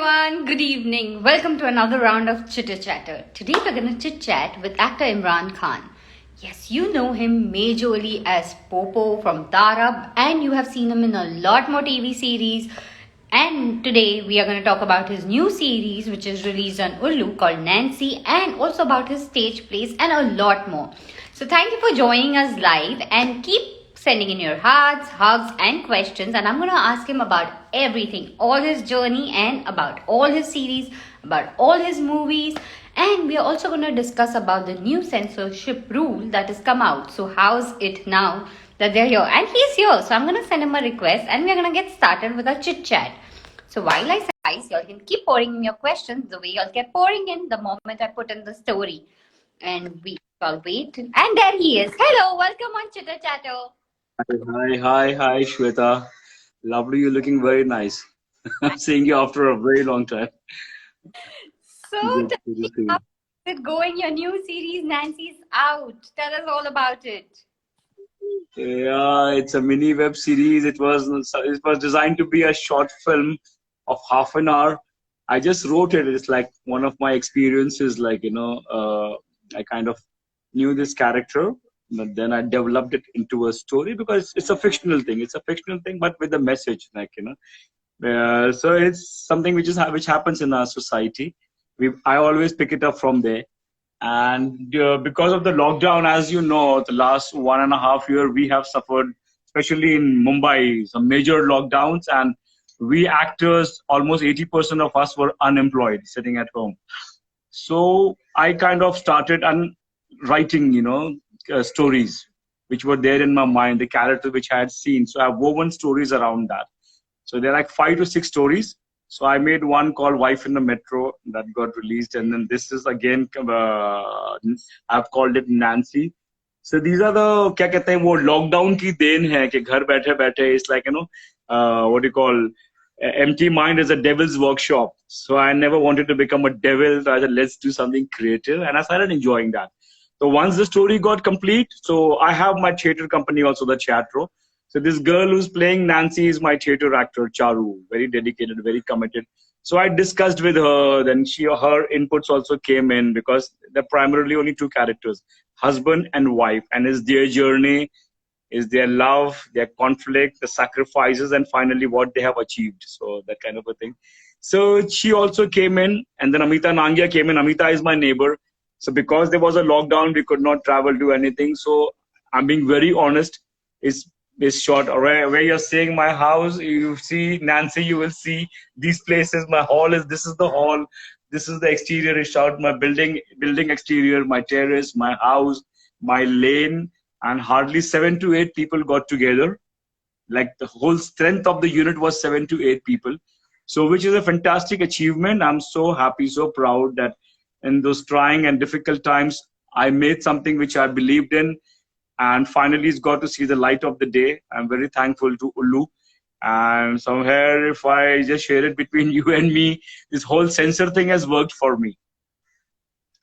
everyone, good evening. Welcome to another round of Chitter Chatter. Today we're going to chit chat with actor Imran Khan. Yes, you know him majorly as Popo from Darab, and you have seen him in a lot more TV series. And today we are going to talk about his new series, which is released on Ulu, called Nancy, and also about his stage plays and a lot more. So thank you for joining us live, and keep sending in your hearts, hugs, and questions. And I'm going to ask him about everything, all his journey, and about all his series, about all his movies. And we are also going to discuss about the new censorship rule that has come out. So how's it now that they're here? And he's here. So I'm going to send him a request, and we're going to get started with our chit chat. So while I say guys, y'all can keep pouring in your questions the way y'all kept pouring in the moment I put in the story. And we shall wait. And there he is. Hello, welcome on Chitter Chatter. Hi, Shweta. Lovely, you're looking very nice. I'm seeing you after a very long time. So, Good tell to me, see how you. is it going? Your new series, Nancy's out. Tell us all about it. Yeah, it's a mini web series. It was designed to be a short film of half an hour. I just wrote it. It's like one of my experiences. I kind of knew this character, but then I developed it into a story because it's a fictional thing. It's a fictional thing, but with a message, so it's something which happens in our society. I always pick it up from there. And because of the lockdown, as you know, the last 1.5 years, we have suffered, especially in Mumbai, some major lockdowns. And we actors, almost 80% of us were unemployed, sitting at home. So I kind of started writing, stories which were there in my mind, the character which I had seen. So I've woven stories around that. So there are like 5 to 6 stories. So I made one called Wife in the Metro that got released. And then this is again, I've called it Nancy. So these are the, क्या कहते हैं, वो lockdown की then है कि घर बैठे बैठे, it's like, what do you call, empty mind is a devil's workshop. So I never wanted to become a devil. So I said, let's do something creative. And I started enjoying that. So once the story got complete, so I have my theater company also, the Chatro. So this girl who's playing Nancy is my theater actor, Charu, very dedicated, very committed. So I discussed with her, then her inputs also came in because they're primarily only 2 characters, husband and wife, and it's their journey, is their love, their conflict, the sacrifices, and finally what they have achieved. So that kind of a thing. So she also came in, and then Amita Nangia came in. Amita is my neighbor. So because there was a lockdown, we could not travel, do anything. So I'm being very honest. Is short where you're seeing my house, you see Nancy, you will see these places. My hall is, this is the hall, this is the exterior is shot, my building exterior, my terrace, my house, my lane, and hardly 7 to 8 people got together. Like the whole strength of the unit was 7 to 8 people. So which is a fantastic achievement. I'm so happy, so proud that in those trying and difficult times, I made something which I believed in. And finally, it's got to see the light of the day. I'm very thankful to Ulu. And somewhere, if I just share it between you and me, this whole censor thing has worked for me.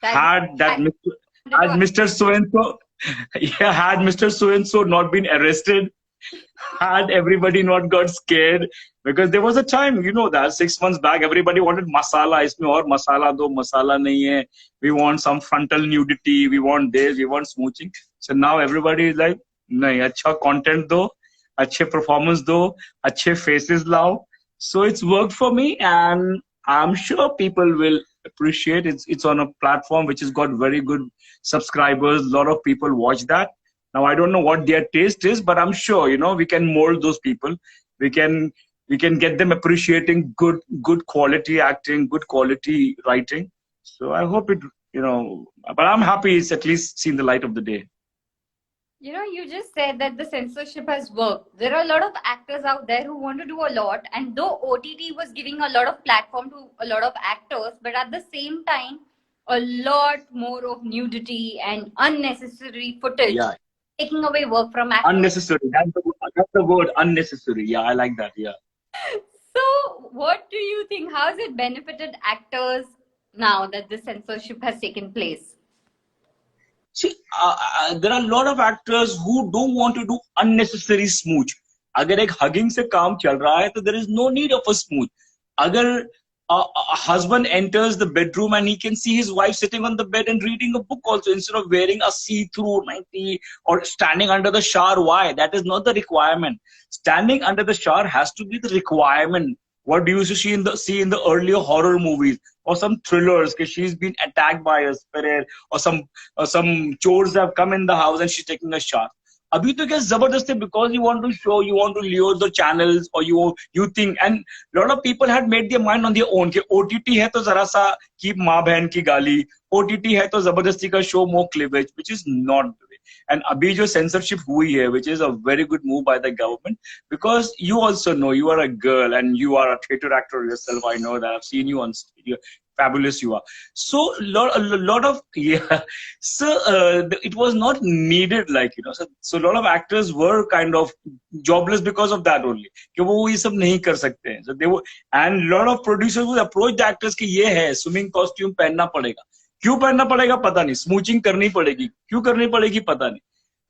Had Mr. So-and-so, yeah, had Mr. So-and-so not been arrested, had everybody not got scared, because there was a time, you know that 6 months back, everybody wanted masala. Isme aur masala do, masala nahi hai. We want some frontal nudity. We want this. We want smooching. So now everybody is like, nahi, acha content do, अच्छे performance do, अच्छे faces lao. So it's worked for me, and I'm sure people will appreciate it. It's on a platform which has got very good subscribers. A lot of people watch that. Now I don't know what their taste is, but I'm sure, we can mold those people. We can get them appreciating good quality acting, good quality writing. So I hope it, but I'm happy it's at least seen the light of the day. You just said that the censorship has worked. There are a lot of actors out there who want to do a lot, and though OTT was giving a lot of platform to a lot of actors, but at the same time, a lot more of nudity and unnecessary footage. Yeah. Taking away work from actors. Unnecessary. That's the word, unnecessary. Yeah, I like that. Yeah. So, what do you think? How has it benefited actors now that the censorship has taken place? See, there are a lot of actors who don't want to do unnecessary smooch. अगर एक hugging से काम चल रहा है, तो there is no need of a smooch. अगर a husband enters the bedroom and he can see his wife sitting on the bed and reading a book also, instead of wearing a see-through nightie or standing under the shower. Why? That is not the requirement. Standing under the shower has to be the requirement. What do you used to see in the earlier horror movies or some thrillers? Because she's been attacked by a spirit, or some chores have come in the house and she's taking a shower. अभी तो क्या जबरदस्त है, because you want to show, you want to lure the channels, or you think, and lot of people had made their mind on their own कि OTT है तो जरा सा की माँ बहन की गाली, OTT है तो जबरदस्ती का show more cleavage, which is not the way. And अभी जो censorship हुई है, which is a very good move by the government, because you also know, you are a girl and you are a theater actor yourself. I know that, I've seen you on stage. Fabulous you are. So a lot of, yeah. So it was not needed, like, you know. So a lot of actors were kind of jobless because of that only. कि वो ये सब नहीं कर सकते हैं. So they were, and lot of producers would approach the actors कि ये है swimming costume पहनना पड़ेगा. क्यों पहनना पड़ेगा पता नहीं. Smooching करनी पड़ेगी. क्यों करनी पड़ेगी पता नहीं.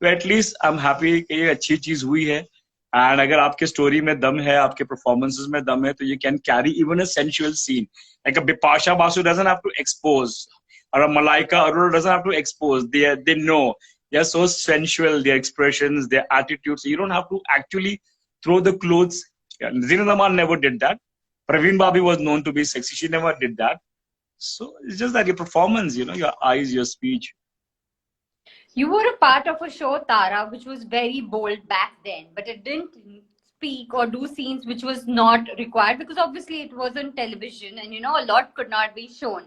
तो at least I'm happy कि ये अच्छी चीज हुई है. And अगर आपके स्टोरी में दम है, आपके परफॉर्मेंसेस में दम है, तो you can carry even a sensual scene. Like a Bipasha Basu doesn't have to expose, or a Malaika Arora doesn't have to expose. They know. They're so sensual, their expressions, their attitudes. So you don't have to actually throw the clothes. Yeah, Zina Zaman never did that. Praveen Babi was known to be sexy. She never did that. So it's just that your performance, you know, your eyes, your speech. You were a part of a show, Tara, which was very bold back then, but it didn't speak or do scenes which was not required, because obviously it wasn't television and, you know, a lot could not be shown.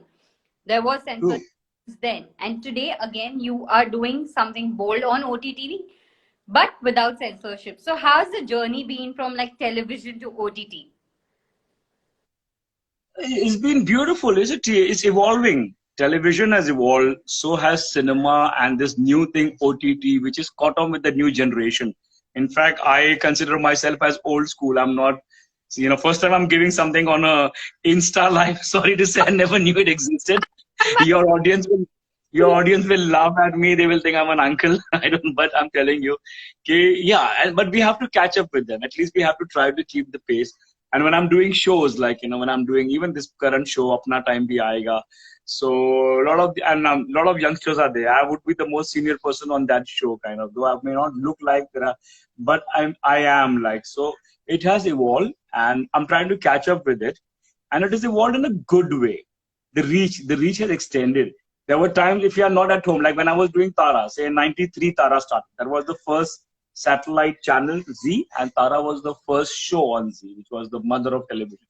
There was censorship then. And today, again, you are doing something bold on OTT, but without censorship. So how's the journey been from like television to OTT? It's been beautiful, isn't it? It's evolving. Television has evolved, so has cinema, and this new thing, OTT, which is caught on with the new generation. In fact, I consider myself as old school. I'm not, you know, first time I'm giving something on a Insta live. Sorry to say, I never knew it existed. Your audience will laugh at me. They will think I'm an uncle. I don't, but I'm telling you, okay, yeah. But we have to catch up with them. At least we have to try to keep the pace. And when I'm doing shows, like, you know, when I'm doing even this current show, Apna Time Bhi Aayega. So a lot of youngsters are there. I would be the most senior person on that show, kind of. Though I may not look like that, but I am like. So it has evolved, and I'm trying to catch up with it, and it has evolved in a good way. The reach has extended. There were times if you are not at home, like when I was doing Tara, say in '93, Tara started. That was the first satellite channel Z, and Tara was the first show on Z, which was the mother of television.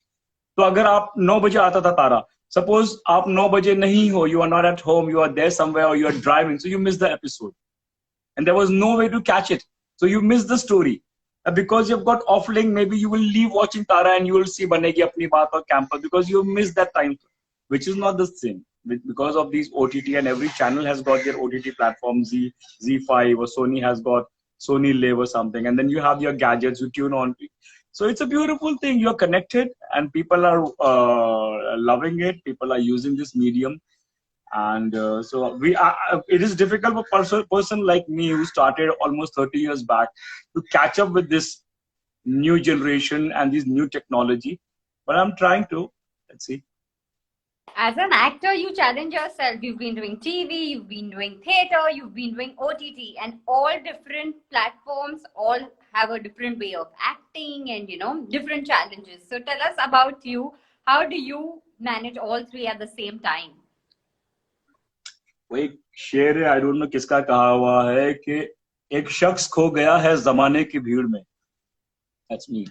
So अगर आप 9 बजे आता था तारा, suppose आप 9 बजे नहीं हो, you are not at home, you are there somewhere, or you are driving, so you miss the episode, and there was no way to catch it, so you miss the story. Because you've got offlink, maybe you will leave watching Tara and you will see Banegi Apni Baat or Campus, because you missed that time, which is not the same. Because of these OTT, and every channel has got their OTT platform, Z5, or Sony has got Sony Live or something, and then you have your gadgets you tune on. So it's a beautiful thing. You're connected, and people are loving it. People are using this medium, and so it is difficult for a person like me who started almost 30 years back to catch up with this new generation and this new technology. But I'm trying to. Let's see. As an actor, you challenge yourself. You've been doing TV, you've been doing theater, you've been doing OTT, and all different platforms all have a different way of acting and, you know, different challenges. So tell us about you. How do you manage all three at the same time? वो एक शेर है, I don't know किसका कहा हुआ है कि एक शख्स खो गया है जमाने की भीड़ में. That's me.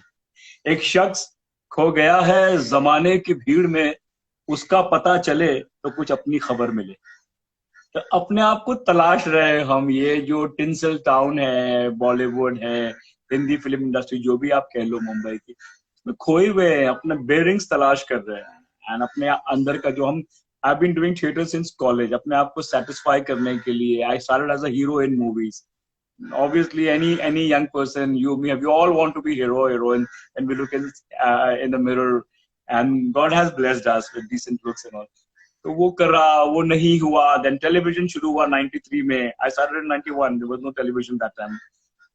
एक शख्स खो गया है जमाने की भीड़ में, उसका पता चले तो कुछ अपनी खबर मिले. तो अपने आप को तलाश रहे हम. ये जो टिंसल टाउन है, बॉलीवुड है, हिंदी फिल्म इंडस्ट्री, जो भी आप कह लो, मुंबई की, उसमें खोए हुए हैं, अपने बेरिंग्स तलाश कर रहे हैं. एंड अपने अंदर का जो हम, I've been doing theater since college, अपने आप को satisfy करने के लिए. I started as a hero in movies. Obviously, any young person, you, me, we all want to be hero, heroine, and we look in the mirror, and God has blessed us with decent looks and all. तो वो कर रहा, वो नहीं हुआ. Then television शुरू हुआ 93 में. I started in 91. There was no television that time.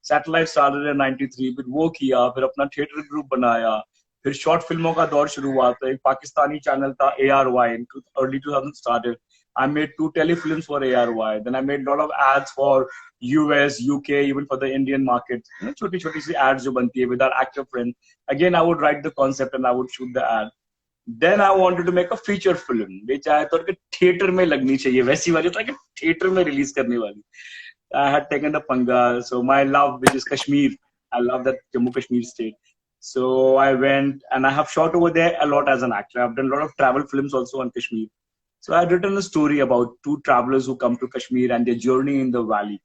Satellite started in 93. फिर वो किया, फिर अपना theater group बनाया, फिर शॉर्ट फिल्मों का दौर शुरू हुआ, तो एक पाकिस्तानी चैनल था ARY, in early 2000 started. I made 2 telefilms for ARY. Then I made a lot of ads for US, UK, even for the Indian market. छोटी छोटी सी ads जो बनती है with our actor friend. Again, I would write the concept and I would shoot the ad. Then I wanted to make a feature film, which I thought कि theatre में लगनी चाहिए, वैसी वाली था कि थिएटर में रिलीज करने वाली. I had taken the panga. So my love, which is Kashmir, I love that Jammu Kashmir state. So I went and I have shot over there a lot as an actor. I've done a lot of travel films also on Kashmir. So I had written a story about 2 travelers who come to Kashmir and their journey in the valley.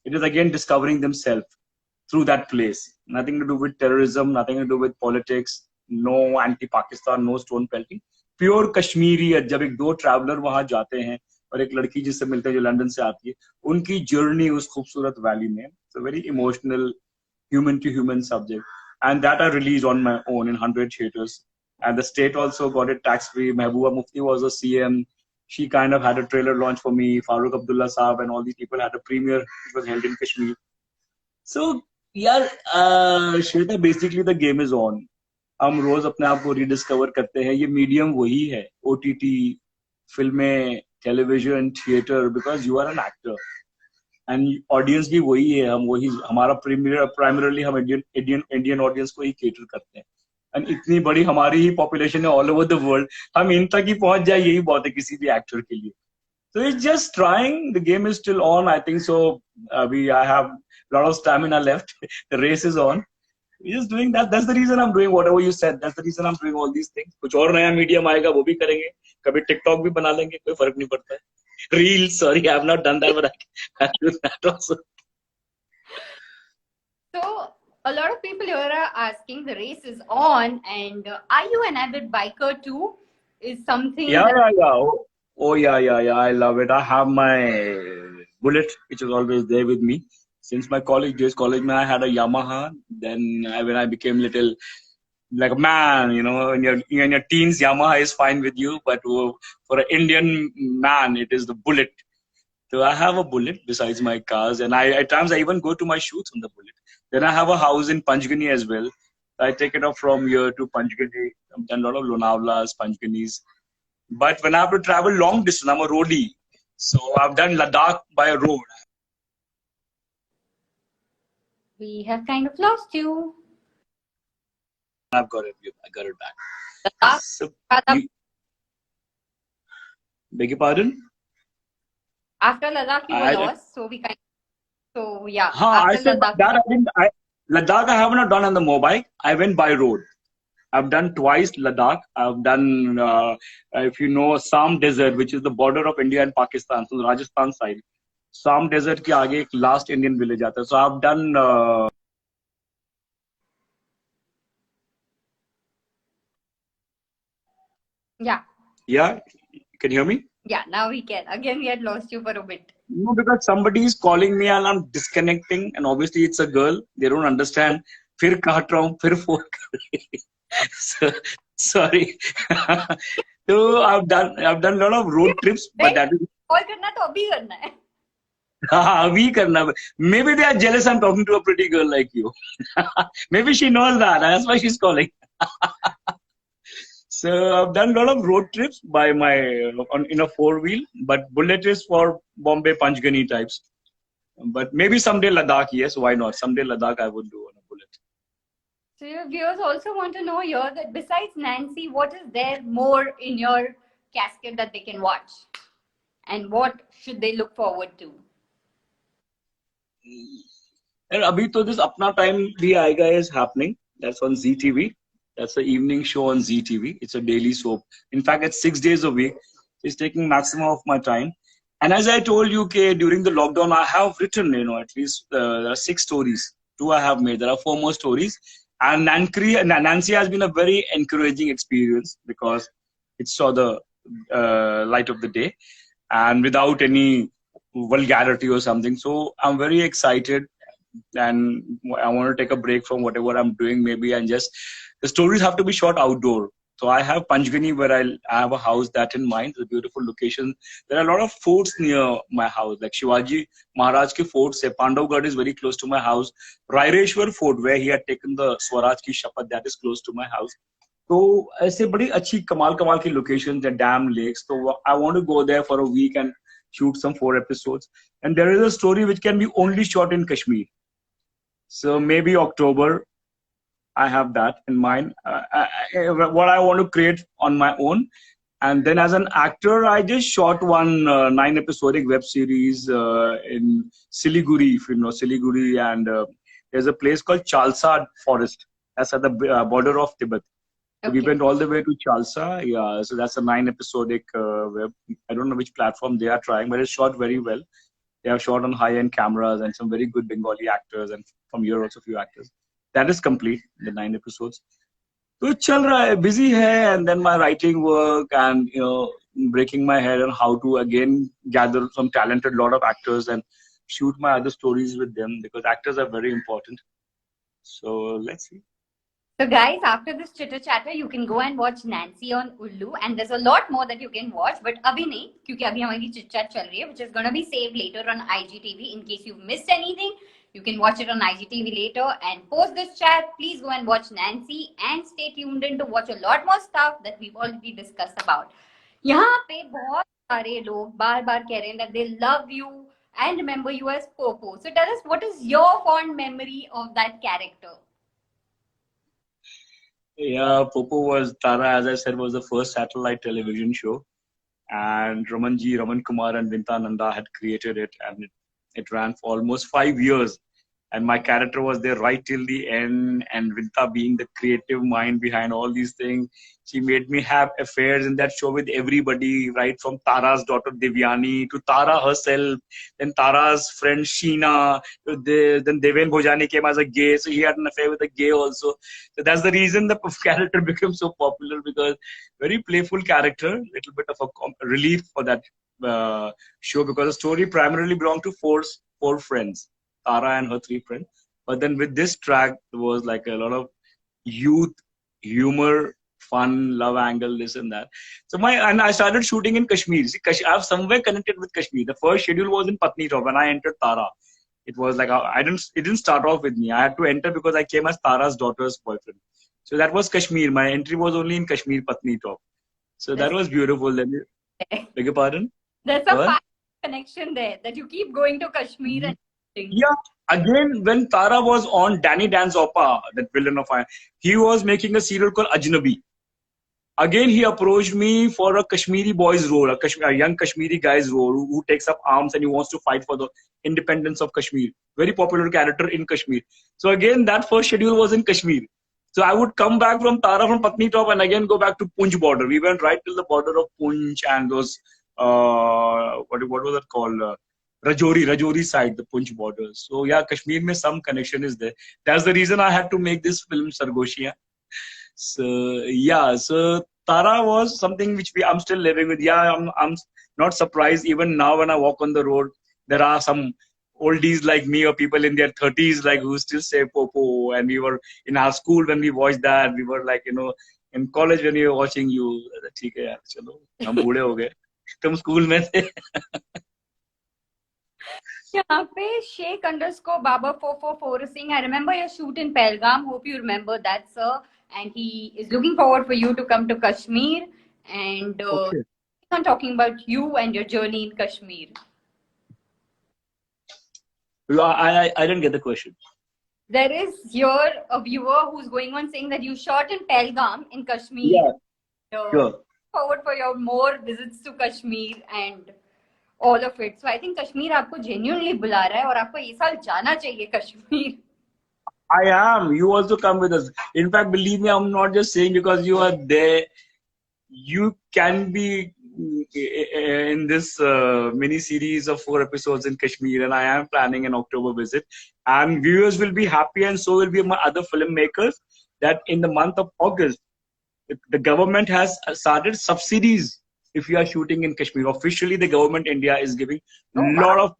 It is again discovering themselves through that place. Nothing to do with terrorism, nothing to do with politics, no anti-Pakistan, no stone pelting. Pure Kashmiri. जब एक 2 traveler वहां जाते हैं और एक लड़की जिससे मिलते हैं जो लंदन से आती है, उनकी जर्नी उस खूबसूरत वैली में. It's a very emotional, human to human subject. And that I released on my own in 100 theaters. And the state also got it tax-free. Mehbooba Mufti was a CM. She kind of had a trailer launch for me. Farooq Abdullah Saab and all these people had a premiere. It was held in Kashmir. So, yeah, Shweta, basically the game is on. हम रोज अपने आप को rediscover करते हैं. ये medium वही है, OTT, फिल्में, television, theatre, because you are an actor. And audience भी वही है, हम वही, हमारा प्राइमरली हम इंडियन ऑडियंस को ही केटर करते हैं. एंड इतनी बड़ी हमारी ही पॉपुलेशन है ऑल ओवर द वर्ल्ड, हम इन तक ही पहुंच जाए यही बहुत है किसी भी एक्टर के लिए. So it's just trying. The game is still on, I think so. I have a lot of stamina left. The race is on. We're just doing that. That's the reason I'm doing whatever you said. That's the reason I'm doing all these things. कुछ और नया medium आएगा वो भी करेंगे. कभी TikTok भी बना लेंगे, कोई फर्क नहीं पड़ता है. Reels, sorry, I have not done that, but I do that also. So a lot of people here are asking, the race is on, and are you an avid biker too? Is something Yeah. Oh, yeah. I love it. I have my Bullet, which is always there with me. Since my college days, mein I had a Yamaha. Then when I became little, like a man, in your teens, Yamaha is fine with you. But for an Indian man, it is the Bullet. So I have a Bullet besides my cars. And at times I even go to my shoots on the Bullet. Then I have a house in Panchgani as well. I take it up from here to Panchgani. I've done a lot of Lonavlas, Panchganis. But when I have to travel long distance, I'm a roadie. So I've done Ladakh by a road. we have kind of lost you. I've got it. I got it back. Ladakh, So, Ladakh. Beg your pardon? After Ladakh, you were lost. So yeah. I After said Ladakh, that Ladakh I have not done on the mobile. I went by road. I've done twice Ladakh. I've done, if you know, Assam Desert, which is the border of India and Pakistan, so the Rajasthan side. Assam Desert के आगे एक last Indian village आता है. So I've done. yeah. Yeah, can you hear me? Yeah, now we can. Again, we had lost you for a bit. No, because somebody is calling me and I'm disconnecting, and obviously it's a girl. They don't understand. फिर काट रहा हूँ, फिर phone कर रही है. So, sorry. So I've done a lot of road trips, but that is. Call करना तो अभी करना है. अभी करना. Maybe they are jealous I'm talking to a pretty girl like you. Maybe she knows that. That's why she's calling. So I've done a lot of road trips by in a 4-wheel, but Bullet is for Bombay Panchgani types. But maybe someday Ladakh, yes, why not? Someday Ladakh I would do on a Bullet. So your viewers also want to know here that besides Nancy, what is there more in your casket that they can watch? And what should they look forward to? And abhi to this Apna Time Bhi Aayega is happening. That's on ZTV. That's an evening show on ZTV. It's a daily soap. In fact, it's 6 days a week. It's taking maximum of my time. And as I told you, during the lockdown, I have written, at least there are 6 stories. 2 I have made. There are 4 more stories. And Nancy has been a very encouraging experience because it saw the light of the day and without any vulgarity or something. So I'm very excited and I want to take a break from whatever I'm doing maybe and just, the stories have to be shot outdoor. So I have Panchgani where I have a house that in mind. It's a beautiful location. There are a lot of forts near my house, like Shivaji Maharaj ki fort se Pandavgarh is very close to my house. Raireshwar Fort, where he had taken the Swaraj ki Shapath, that is close to my house. तो ऐसे बड़ी अच्छी कमाल कमाल की locations है, dam lakes, तो I want to go there for a weekend shoot some 4 episodes. And there is a story which can be only shot in Kashmir. So maybe October, I have that in mind. What I want to create on my own. And then as an actor, I just shot one 9 episodic web series in Siliguri, if you know Siliguri. And there's a place called Chalsa Forest. That's at the border of Tibet. So we Okay. went all the way to Chalsa. Yeah, so that's a 9 episodic web. I don't know which platform they are trying, but it's shot very well. They have shot on high-end cameras and some very good Bengali actors, and from here also a few actors. That is complete, the 9 episodes. So chal raha hai, busy hai, and then my writing work and breaking my head on how to again gather some talented lot of actors and shoot my other stories with them, because actors are very important. So let's see. So guys, after this chitter chatter, you can go and watch Nancy on Ullu, and there's a lot more that you can watch. But अभी नहीं, क्योंकि अभी हमारी chit chat चल रही है, which is gonna be saved later on IGTV. In case you've missed anything, you can watch it on IGTV later. And post this chat, please go and watch Nancy, and stay tuned in to watch a lot more stuff that we've already discussed about. यहाँ पे बहुत सारे लोग बार बार कह रहे हैं that they love you and remember you as Popo. So tell us, what is your fond memory of that character? Yeah, Popo was Tara, as I said, was the first satellite television show, and Raman Kumar and Vinta Nanda had created it, and it ran for almost 5 years. And my character was there right till the end. And Vinta, being the creative mind behind all these things, she made me have affairs in that show with everybody, right from Tara's daughter Devyani to Tara herself, then Tara's friend Sheena, then Deven Bhojani came as a gay, so he had an affair with a gay also. So that's the reason the character became so popular, because very playful character, little bit of a relief for that show, because the story primarily belonged to four friends. Tara and her 3 friends. But then with this track, there was like a lot of youth, humor, fun, love angle, this and that. So I started shooting in Kashmir. See, I've somewhere connected with Kashmir. The first schedule was in Patnitop when I entered Tara. It was like it didn't start off with me. I had to enter because I came as Tara's daughter's boyfriend. So that was Kashmir. My entry was only in Kashmir, Patnitop. So that was beautiful. Then, beg your pardon? There's a fine connection there that you keep going to Kashmir and. Yeah, again, when Tara was on Danny Danzopa, that villain of Iron, he was making a serial called Ajnabi. Again, he approached me for a Kashmiri boy's role, a young Kashmiri guy's role who takes up arms and he wants to fight for the independence of Kashmir. Very popular character in Kashmir. So again, that first schedule was in Kashmir. So I would come back from Tara from Patnitop and again go back to Poonch border. We went right till the border of Poonch and those, what was that called? Rajouri side, the Poonch border. So yeah, Kashmir mein some connection is there. That's the reason I had to make this film Sargoshiya. So yeah, so Tara was something which I'm still living with. Yeah, I'm not surprised even now when I walk on the road. There are some oldies like me or people in their 30s like who still say Popo. And we were in our school when we watched that. We were like, in college when we were watching you. ठीक है यार, चलो हम बूढ़े हो गए. तुम school में थे. यहाँ पे Sheikh_Baba444 is saying, I remember your shoot in Pelgam. Hope you remember that, sir. And he is looking forward for you to come to Kashmir. And Okay. I'm talking about you and your journey in Kashmir. I didn't get the question. There is here a viewer who's going on saying that you shot in Pelgam in Kashmir. Yeah, sure. Forward for your more visits to Kashmir and all of it. So I think Kashmir आपको genuinely बुला रहा है और आपको ये साल जाना चाहिए Kashmir. I am. You also come with us. In fact, believe me, I'm not just saying because you are there. You can be in this mini series of 4 episodes in Kashmir, and I am planning an October visit. And viewers will be happy, and so will be my other filmmakers. That in the month of August, the government has started subsidies. If you are shooting in Kashmir, officially the government India is giving a lot of.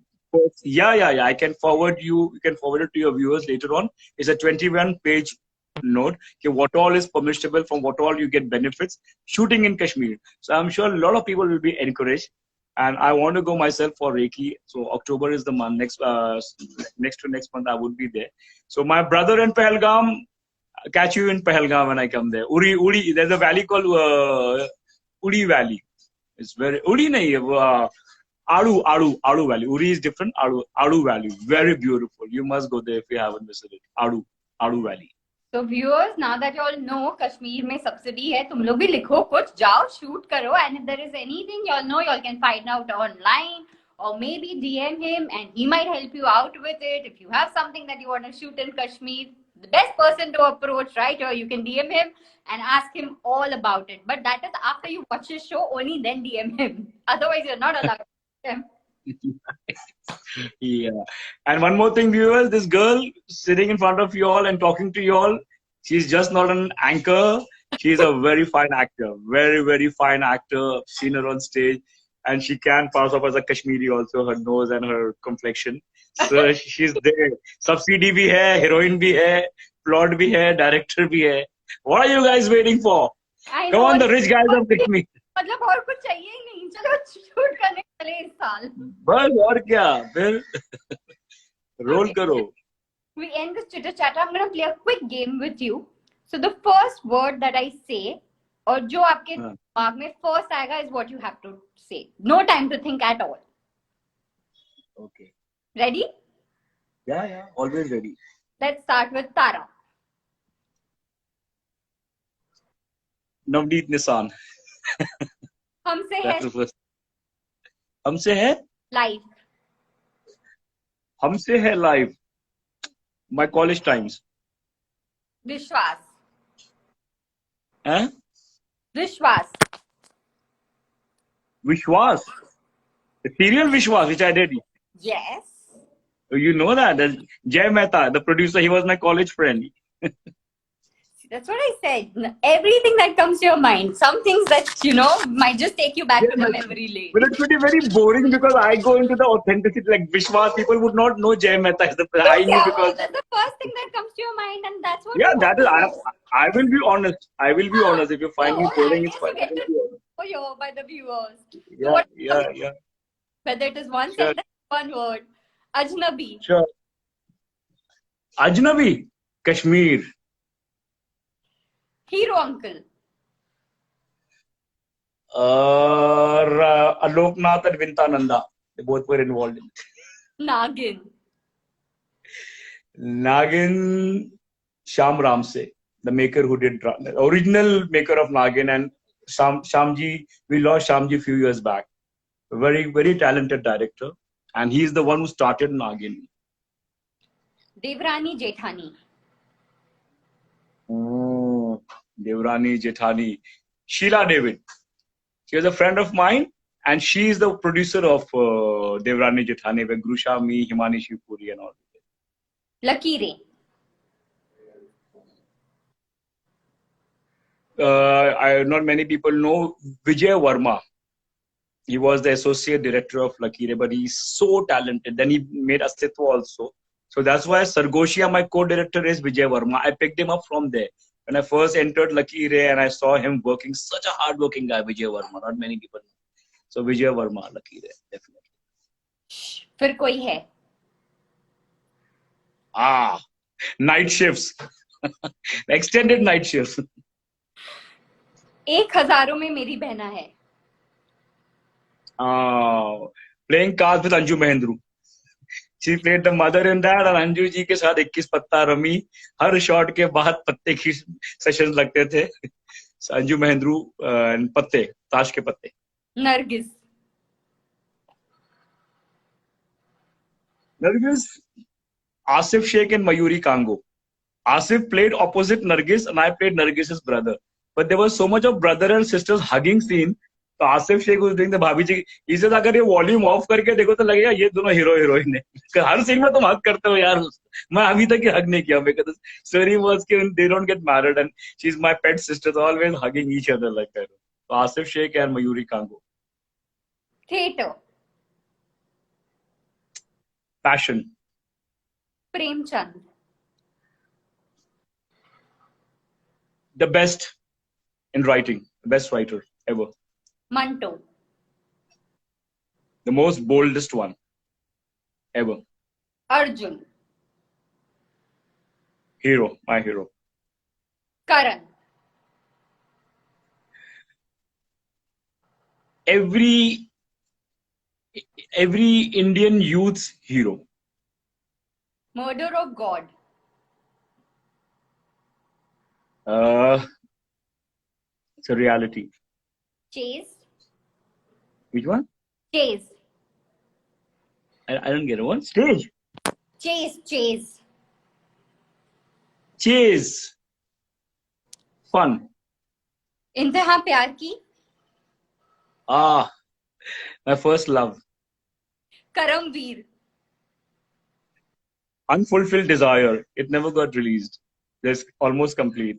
Yeah. I can forward you. You can forward it to your viewers later on. It's a 21-page note. Okay, what all is permissible, from what all you get benefits shooting in Kashmir. So I'm sure a lot of people will be encouraged. And I want to go myself for Reiki. So October is the month. Next to next month I would be there. So my brother in Pahalgam, Catch you in Pahalgam when I come there. Uri. There's a valley called Uri Valley. It's very Uri nahi hai. Adu Valley. Uri is different. Adu Valley. Very beautiful. You must go there if you haven't visited. Adu Valley. So viewers, now that you all know Kashmir में subsidy है, तुम लोग भी लिखो कुछ, जाओ shoot करो, and if there is anything you all know, you all can find out online or maybe DM him and he might help you out with it. If you have something that you want to shoot in Kashmir, the best person to approach, right? Or you can DM him and ask him all about it. But that is after you watch his show, only then DM him. Otherwise, you're not allowed to DM him. Yeah. And one more thing, viewers, this girl sitting in front of you all and talking to you all, she's just not an anchor. She's a very fine actor. Very, very fine actor. I've seen her on stage. And she can pass off as a Kashmiri also, her nose and her complexion. So she's there. Subsidy bhi hai, heroine bhi hai, plot bhi hai, director bhi hai. What are you guys waiting for? Come on, the rich guys have picked me. मतलब और कुछ चाहिए ही नहीं, चलो shoot करने चले इस साल. बस और क्या, फिर रोल करो. We end this chitter chatter. I'm going to play a quick game with you. So the first word that I say, और जो आपके दिमाग में first आएगा, is what you have to say. No time to think at all. Okay. Ready? Yeah. Always ready. Let's start with Tara. Navneet Nissan. हमसे है हमसे है live. हमसे है live. My college times. विश्वास. Huh? विश्वास. Vishwas. The serial Vishwas, which I did. Yes. You know that. Jay Mehta, the producer, he was my college friend. That's what I said. Everything that comes to your mind. Some things that, might just take you back to the memory lane. But it would be very boring because I go into the authenticity. Like Vishwas, people would not know Jay Mehta is the I knew because that's the first thing that comes to your mind, and that's what. Yeah, that is. I will be honest. I will be honest. If you find me boring, it's fine. For you by the viewers. Yeah, yeah. Whether it is one sentence, one word. Ajnabi. Sure. Ajnabi, Kashmir. Hero uncle. Aloknath and Vintananda. They both were involved in it. Nagin. Nagin Sham Ramse, the maker who did the original maker of Nagin, and Shamji. We lost Shamji a few years back. A very, very talented director, and he's the one who started Nagin. Devrani Jethani. Devrani Jethani. Sheila David. She was a friend of mine, and she is the producer of Devrani Jethani, with Grusha, me, Himani Shivpuri, and all. Lakire. Not many people know Vijay Verma. He was the associate director of Lakire, but he's so talented. Then he made Astitwa also. So that's why Sargoshia, my co-director, is Vijay Verma. I picked him up from there. When I first entered Lakire and I saw him working, such a hard-working guy, Vijay Verma. Not many people know. So Vijay Verma, Lakire, definitely. फिर कोई है? Night shifts. Extended night shifts. 1000 में मेरी बहना है. Playing cards with Anju Mahendru. She played the mother in that, and Anju जी के साथ 21 पत्ता रमी. हर शॉट के बाद पत्ते की सेशंस लगते थे. Anju Mahendru पत्ते, ताश के पत्ते. Nargis. Asif Sheikh and Mayuri Kango. Asif played opposite Nargis, and I played Nargis's brother. But there was so much of brother and sisters hugging scene. तो Asif Sheikh was doing the भाभी जी. इसे अगर ये volume of करके देखो तो लगेगा ये दोनों हीरो हीरोइन है. हर सीन में तुम हग करते हो यार. मैं अभी तक ये हग नहीं किया. Because the story was कि they don't get married and she's my pet sister, so always hugging each other like that. So Asif Sheikh and Mayuri Kango. Theatre. Passion. Premchand. The best in writing. The best writer ever. Manto. The most boldest one ever. Arjun. Hero. My hero. Karan. Every Indian youth's hero. Murder of God. Uh, it's a reality. Chase. Which one? Chase. I don't get it. What? Stage. Chase. Chase. Fun. इंतहा प्यार की. Ah, my first love. Karamveer. Unfulfilled desire. It never got released. It's almost complete.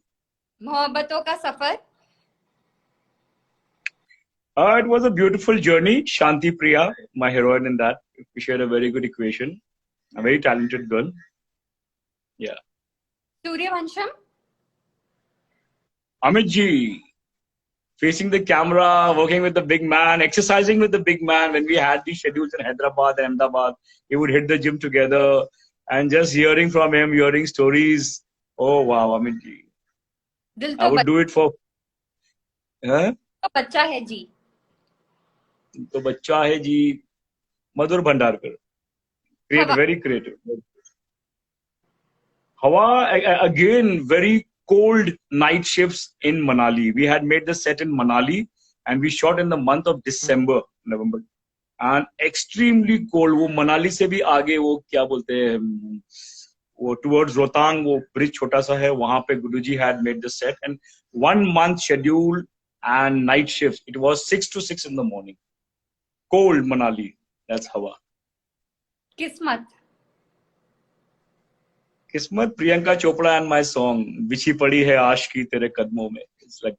मोहब्बतों का सफर. It was a beautiful journey. Shanti Priya, my heroine in that. We shared a very good equation. A very talented girl. Yeah. Sooryavansham. Amit ji, facing the camera, working with the big man, exercising with the big man. When we had these schedules in Hyderabad and Ahmedabad, he would hit the gym together. And just hearing from him, hearing stories. Oh, wow, Amit ji. दिल I तो would do it for... Huh? बच्चा है जी. तो बच्चा है जी, मधुर भंडारकर. हवा. Very creative. Hawa, again, very cold night shifts in Manali. We had made the set in Manali and we shot in the month of December, November. And extremely cold. वो मनाली से भी आगे वो क्या बोलते हैं वो towards Rohtang वो bridge छोटा सा है वहाँ पे गुरुजी had made the set and 1 month schedule and night shifts. It was 6 to 6 in the morning. Cold Manali. That's Hawa. किस्मत. किस्मत Priyanka Chopra and my song बिछी पड़ी है आशिकी तेरे कदमों में. It's like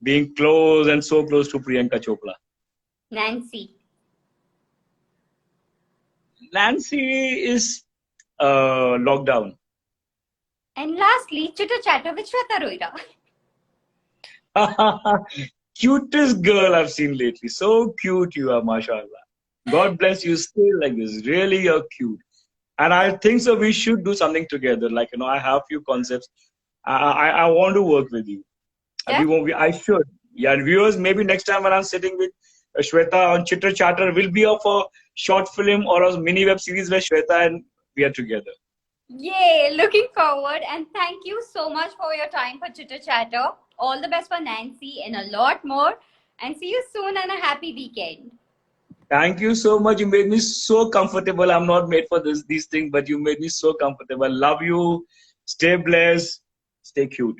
being close and so close to Priyanka Chopra. Nancy is lockdown. And lastly, Chitter Chatter with Shweta Rohira. Cutest girl I've seen lately. So cute you are, mashallah. God bless you. Stay like this. Really, you're cute. And I think so. We should do something together. Like I have few concepts. I want to work with you. Yeah. I should. Yeah, viewers. Maybe next time when I'm sitting with Shweta on Chitter Chatter, will be of a short film or a mini web series where Shweta and we are together. Yay! Looking forward, and thank you so much for your time for Chitter Chatter. All the best for Nancy and a lot more. And see you soon and a happy weekend. Thank you so much. You made me so comfortable. I'm not made for these things, but you made me so comfortable. Love you. Stay blessed. Stay cute.